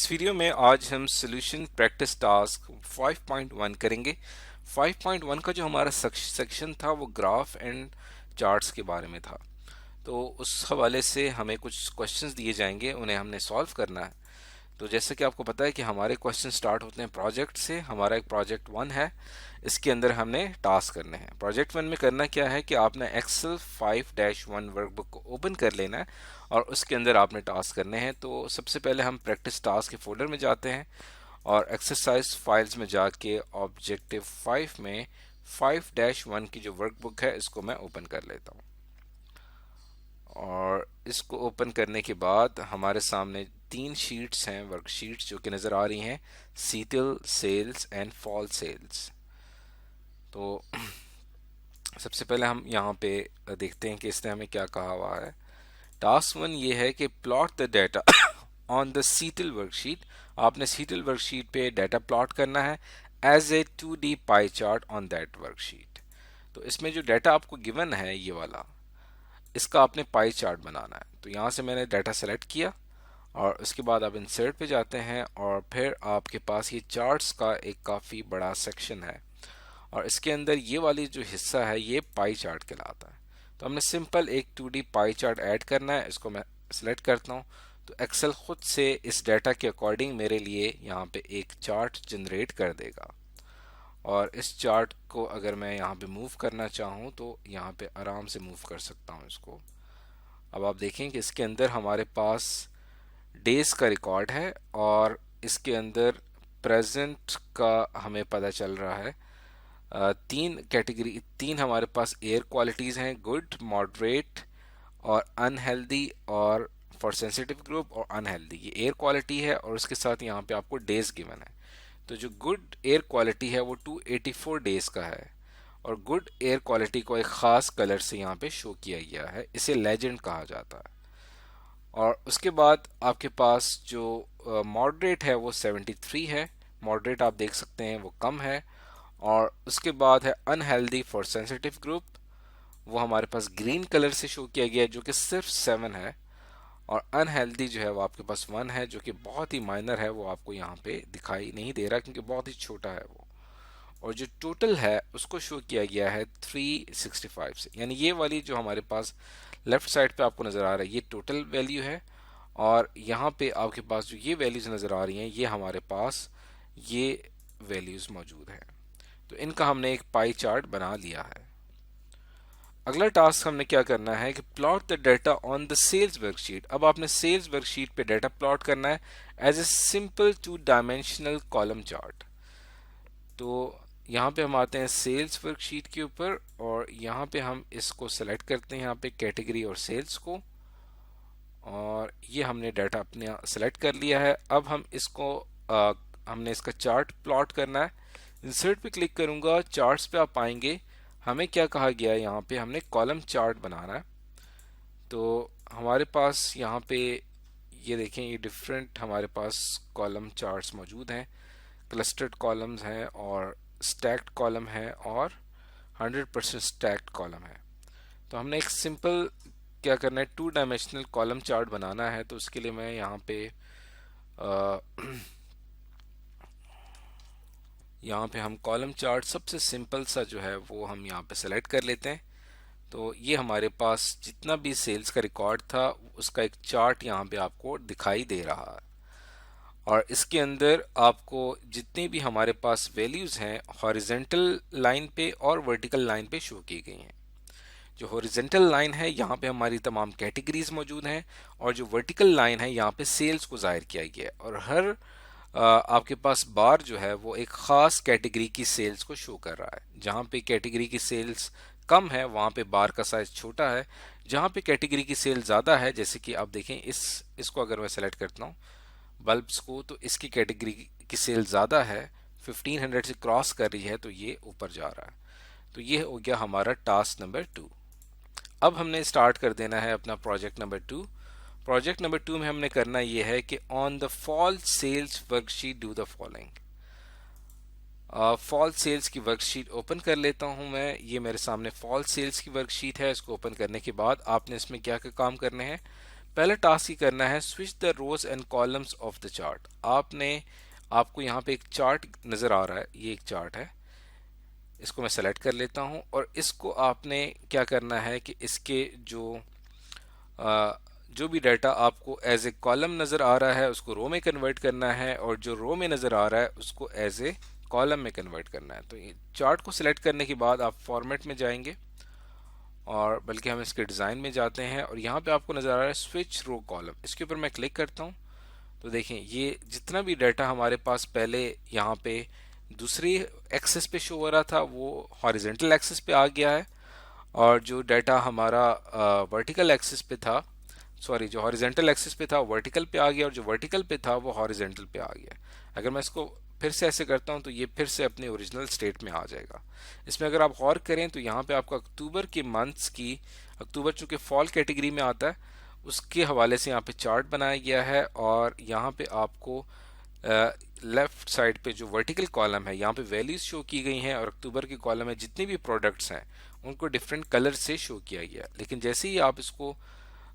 इस वीडियो में आज हम सॉल्यूशन प्रैक्टिस टास्क 5.1 करेंगे। 5.1 का जो हमारा सेक्शन था वो ग्राफ एंड चार्ट्स के बारे में था। तो उस हवाले से हमें कुछ क्वेश्चंस दिए जाएंगे, उन्हें हमने सॉल्व करना है। तो जैसे कि आपको पता है कि हमारे क्वेश्चन स्टार्ट होते हैं प्रोजेक्ट से। हमारा एक प्रोजेक्ट 1 है, इसके अंदर हमने टास्क करने हैं। प्रोजेक्ट 1 में करना क्या है कि आपने एक्सेल 5-1 वर्कबुक को ओपन कर लेना है और उसके अंदर आपने टास्क करने हैं। तो सबसे पहले हम प्रैक्टिस टास्क के फोल्डर में जाते हैं और एक्सरसाइज फाइल्स में जाके ऑब्जेक्टिव 5 में 5-1 की जो वर्कबुक है इसको मैं ओपन कर लेता हूँ। और इसको ओपन करने के बाद हमारे सामने 3 शीट्स हैं, वर्कशीट्स जो कि नज़र आ रही हैं, Seattle, sales and fall sales. तो सबसे पहले हम यहाँ पे देखते हैं कि इसने हमें क्या कहा हुआ है। टास्क 1 ये है कि plot the data on the Seattle worksheet. आपने सीटल वर्कशीट पे डाटा प्लॉट करना है as a 2D pie chart on that worksheet. तो इसमें जो डाटा आपको गिवन है ये वाला, इसका आपने पाई चार्ट बनाना है। तो यहाँ से मैंने डाटा सेलेक्ट किया और उसके बाद आप इंसर्ट पे जाते हैं और फिर आपके पास ये चार्ट्स का एक काफ़ी बड़ा सेक्शन है और इसके अंदर ये वाली जो हिस्सा है ये पाई चार्ट कहलाता है। तो हमने सिंपल एक 2D पाई चार्ट ऐड करना है। इसको मैं सिलेक्ट करता हूँ तो एक्सेल खुद से इस डाटा के अकॉर्डिंग मेरे लिए यहाँ पे एक चार्ट जनरेट कर देगा। और इस चार्ट को अगर मैं यहाँ पे मूव करना चाहूँ तो यहाँ पे आराम से मूव कर सकता हूँ इसको। अब आप देखें कि इसके अंदर हमारे पास डेज का रिकॉर्ड है और इसके अंदर प्रेजेंट का हमें पता चल रहा है। तीन कैटेगरी, तीन हमारे पास एयर क्वालिटीज़ हैं, गुड, मॉडरेट और अनहेल्दी। और फॉर सेंसिटिव ग्रुप और अनहेल्दी, ये एयर क्वालिटी है और उसके साथ यहाँ पे आपको डेज गिवन है। तो जो गुड एयर क्वालिटी है वो 284 डेज का है और गुड एयर क्वालिटी को एक ख़ास कलर से यहाँ पे शो किया गया है, इसे लेजेंड कहा जाता है। और उसके बाद आपके पास जो मॉडरेट है वो 73 है, मॉडरेट आप देख सकते हैं वो कम है। और उसके बाद है अनहेल्दी फॉर सेंसिटिव ग्रुप, वो हमारे पास ग्रीन कलर से शो किया गया है जो कि सिर्फ 7 है। और अनहेल्दी जो है वो आपके पास 1 है जो कि बहुत ही माइनर है, वो आपको यहाँ पे दिखाई नहीं दे रहा क्योंकि बहुत ही छोटा है वो। और जो टोटल है उसको शो किया गया है 365 से, यानी ये वाली जो हमारे पास लेफ्ट साइड पे आपको नज़र आ रहा है ये टोटल वैल्यू है और यहाँ पे आपके पास जो ये वैल्यूज़ नज़र आ रही हैं ये हमारे पास ये वैल्यूज़ मौजूद हैं। तो इनका हमने एक पाई चार्ट बना लिया है। अगला टास्क हमने क्या करना है कि plot the data on the sales worksheet. अब आपने सेल्स वर्कशीट पे डाटा प्लॉट करना है as a simple 2 dimensional column chart. तो यहाँ पे हम आते हैं सेल्स वर्कशीट के ऊपर और यहाँ पे हम इसको सेलेक्ट करते हैं, यहाँ पे कैटेगरी और सेल्स को, और ये हमने डाटा अपने सेलेक्ट कर लिया है। अब हम इसको हमने इसका चार्ट प्लॉट करना है। इंसर्ट पे क्लिक करूंगा, चार्ट्स पे आप आएंगे, हमें क्या कहा गया है, यहाँ पे हमने कॉलम चार्ट बनाना है। तो हमारे पास यहाँ पे ये देखें, ये डिफरेंट हमारे पास कॉलम चार्ट्स मौजूद हैं। क्लस्टर्ड कॉलम्स हैं और स्टैक्ड कॉलम है और 100% स्टैक्ड कॉलम है। तो हमने एक सिंपल क्या करना है, 2 डायमेंशनल कॉलम चार्ट बनाना है। तो उसके लिए मैं यहाँ पे यहाँ पे हम कॉलम चार्ट सबसे सिंपल सा जो है वो हम यहाँ पे सेलेक्ट कर लेते हैं। तो ये हमारे पास जितना भी सेल्स का रिकॉर्ड था उसका एक चार्ट यहाँ पे आपको दिखाई दे रहा है और इसके अंदर आपको जितनी भी हमारे पास वैल्यूज़ हैं हॉरिजेंटल लाइन पे और वर्टिकल लाइन पे शो की गई हैं। जो हॉरिजेंटल लाइन है यहाँ पे हमारी तमाम कैटेगरीज मौजूद हैं और जो वर्टिकल लाइन है यहाँ पे सेल्स को जाहिर किया गया है। और हर आपके पास बार जो है वो एक ख़ास कैटेगरी की सेल्स को शो कर रहा है। जहाँ पे कैटेगरी की सेल्स कम है वहाँ पे बार का साइज छोटा है, जहाँ पे कैटेगरी की सेल ज़्यादा है, जैसे कि आप देखें इसको अगर मैं सेलेक्ट करता हूँ बल्ब्स को, तो इसकी कैटेगरी की सेल ज़्यादा है, 1500 से क्रॉस कर रही है तो ये ऊपर जा रहा है। तो ये हो गया हमारा टास्क नंबर 2। अब हमने स्टार्ट कर देना है अपना प्रोजेक्ट नंबर 2। प्रोजेक्ट नंबर 2 में हमने करना ये है कि on the fall sales worksheet do the following. Fall sales की वर्कशीट ओपन कर लेता हूं मैं। ये मेरे सामने फॉल सेल्स की वर्कशीट है। इसको ओपन करने के बाद आपने इसमें क्या क्या काम करने हैं, पहला टास्क ही करना है, switch the rows and columns of the chart. आपको यहाँ पे एक चार्ट नज़र आ रहा है, ये एक चार्ट है, इसको मैं सेलेक्ट कर लेता हूँ। और इसको आपने क्या करना है कि इसके जो भी डाटा आपको एज ए कॉलम नज़र आ रहा है उसको रो में कन्वर्ट करना है, और जो रो में नज़र आ रहा है उसको एज ए कॉलम में कन्वर्ट करना है। तो ये चार्ट को सिलेक्ट करने के बाद आप फॉर्मेट में जाएंगे, और बल्कि हम इसके डिज़ाइन में जाते हैं, और यहाँ पे आपको नज़र आ रहा है स्विच रो कॉलम। इसके ऊपर मैं क्लिक करता हूँ तो देखें ये जितना भी डाटा हमारे पास पहले यहाँ पे दूसरी एक्सेस पे शो हो रहा था वो हॉरिजेंटल एक्सेस पे आ गया है, और जो डाटा हमारा वर्टिकल एक्सिस पे था, सॉरी, जो हॉरिजेंटल एक्सिस पे था वर्टिकल पे आ गया, और जो वर्टिकल पे था वो हॉरिजेंटल पे आ गया। अगर मैं इसको फिर से ऐसे करता हूं तो ये फिर से अपने ओरिजिनल स्टेट में आ जाएगा। इसमें अगर आप गौर करें तो यहाँ पे आपको अक्टूबर के मंथ्स की, अक्टूबर चूंकि फॉल कैटेगरी में आता है उसके हवाले से यहाँ पे चार्ट बनाया गया है, और यहाँ पे आपको लेफ्ट साइड पे जो वर्टिकल कॉलम है यहाँ पे वैल्यूज शो की गई हैं, और अक्टूबर के कॉलम में जितने भी प्रोडक्ट्स हैं उनको डिफरेंट कलर से शो किया गया। लेकिन जैसे ही आप इसको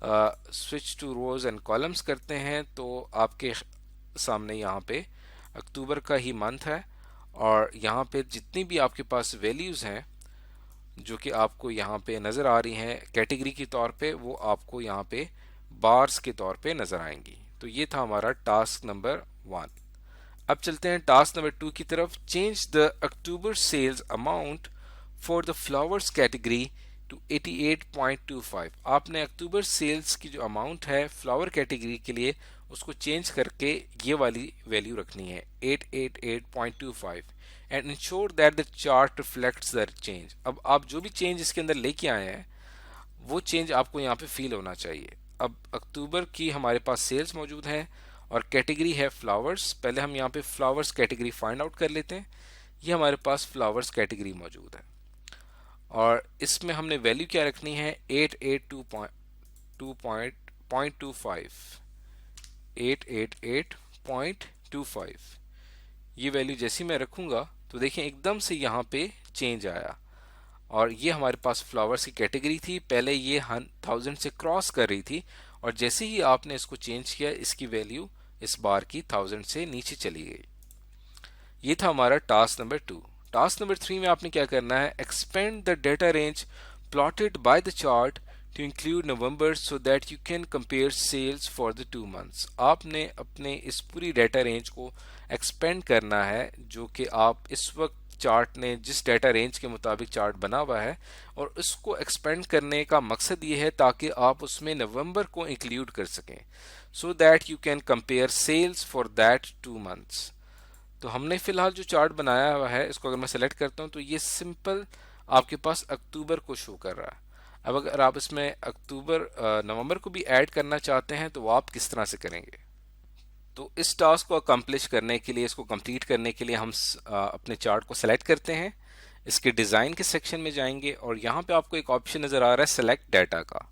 switch to rows and columns करते हैं तो आपके सामने यहाँ पे अक्टूबर का ही मंथ है, और यहाँ पे जितनी भी आपके पास वैल्यूज हैं जो कि आपको यहाँ पे नज़र आ रही हैं कैटेगरी के तौर पे, वो आपको यहाँ पे बार्स के तौर पे नज़र आएंगी। तो ये था हमारा टास्क नंबर 1। अब चलते हैं टास्क नंबर 2 की तरफ। Change the October sales amount for the flowers category to 88.25। आपने अक्टूबर सेल्स की जो अमाउंट है फ्लावर कैटेगरी के लिए उसको चेंज करके ये वाली वैल्यू रखनी है 888.25, and ensure that the chart reflects the change. अब आप जो भी चेंज इसके अंदर लेके आए हैं वो चेंज आपको यहाँ पे फील होना चाहिए। अब अक्टूबर की हमारे पास सेल्स मौजूद है और कैटेगरी है फ्लावर्स। पहले हम यहाँ पे फ्लावर्स कैटेगरी फाइंड आउट कर लेते हैं। ये हमारे पास फ्लावर्स कैटेगरी मौजूद है, और इसमें हमने वैल्यू क्या रखनी है 888.25। ये वैल्यू जैसी मैं रखूंगा तो देखिए एकदम से यहाँ पे चेंज आया, और ये हमारे पास फ्लावर्स की कैटेगरी थी, पहले ये 1000 से क्रॉस कर रही थी, और जैसे ही आपने इसको चेंज किया इसकी वैल्यू इस बार की 1000 से नीचे चली गई। ये था हमारा टास्क नंबर 2। टास्क नंबर 3 में आपने क्या करना है, expand the data range plotted by the chart to include November so that you can compare sales for the 2 months. आपने अपने इस पूरी डेटा रेंज को एक्सपेंड करना है, जो कि आप इस वक्त चार्ट ने जिस डेटा रेंज के मुताबिक चार्ट बना हुआ है, और उसको एक्सपेंड करने का मकसद ये है ताकि आप उसमें नवंबर को इंक्लूड कर सकें, so that you can compare sales for that 2 months. तो हमने फिलहाल जो चार्ट बनाया हुआ है इसको अगर मैं सेलेक्ट करता हूं तो ये सिंपल आपके पास अक्टूबर को शो कर रहा है। अब अगर आप इसमें अक्टूबर नवंबर को भी ऐड करना चाहते हैं तो वो आप किस तरह से करेंगे। तो इस टास्क को अकम्प्लिश करने के लिए, इसको कंप्लीट करने के लिए हम अपने चार्ट को सेलेक्ट करते हैं, इसके डिज़ाइन के सेक्शन में जाएंगे, और यहाँ पे आपको एक ऑप्शन नज़र आ रहा है सेलेक्ट डाटा का।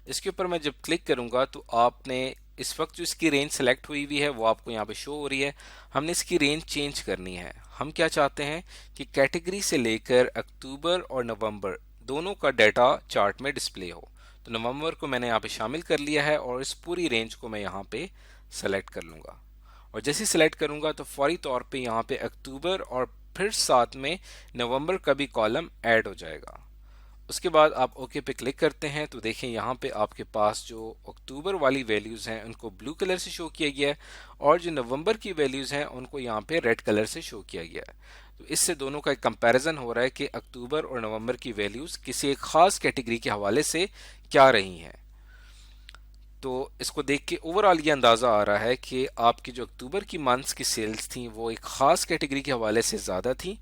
इसके ऊपर मैं जब क्लिक करूँगा तो आपने इस वक्त जो इसकी रेंज सेलेक्ट हुई है वो आपको यहाँ पे शो हो रही है। हमने इसकी रेंज चेंज करनी है। हम क्या चाहते हैं कि कैटेगरी से लेकर अक्टूबर और नवंबर दोनों का डाटा चार्ट में डिस्प्ले हो। तो नवंबर को मैंने यहाँ पे शामिल कर लिया है, और इस पूरी रेंज को मैं यहाँ पे सेलेक्ट कर लूँगा, और जैसे सेलेक्ट करूँगा तो फौरी तौर पे यहाँ पे अक्टूबर और फिर साथ में नवंबर का भी कॉलम ऐड हो जाएगा। उसके बाद आप ओके पे क्लिक करते हैं तो देखें यहाँ पे आपके पास जो अक्टूबर वाली वैल्यूज़ हैं उनको ब्लू कलर से शो किया गया है, और जो नवंबर की वैल्यूज़ हैं उनको यहाँ पे रेड कलर से शो किया गया है। तो इससे दोनों का एक कंपैरिजन हो रहा है कि अक्टूबर और नवंबर की वैल्यूज़ किसी एक ख़ास कैटेगरी के हवाले से क्या रही हैं। तो इसको देख के ओवरऑल ये अंदाज़ा आ रहा है कि आपकी जो अक्टूबर की मंथ्स की सेल्स थी वो एक ख़ास कैटेगरी के हवाले से ज़्यादा थी,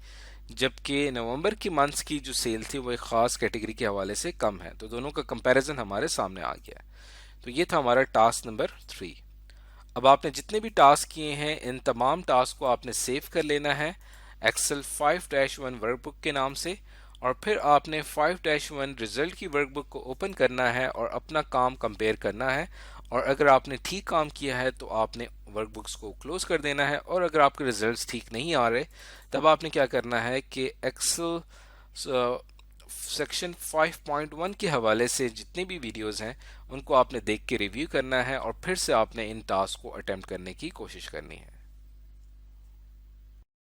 जबकि नवंबर की मंथ्स की जो सेल थी वो एक ख़ास कैटेगरी के हवाले से कम है। तो दोनों का कंपैरिजन हमारे सामने आ गया। तो ये था हमारा टास्क नंबर 3। अब आपने जितने भी टास्क किए हैं इन तमाम टास्क को आपने सेव कर लेना है एक्सेल 5-1 वर्कबुक के नाम से, और फिर आपने 5-1 रिजल्ट की वर्कबुक को ओपन करना है और अपना काम कंपेयर करना है। और अगर आपने ठीक काम किया है तो आपने वर्कबुक्स को क्लोज कर देना है, और अगर आपके रिजल्ट्स ठीक नहीं आ रहे तब आपने क्या करना है कि एक्सेल सेक्शन 5.1 के हवाले से जितने भी वीडियोस हैं उनको आपने देख के रिव्यू करना है और फिर से आपने इन टास्क को अटेम्प्ट करने की कोशिश करनी है।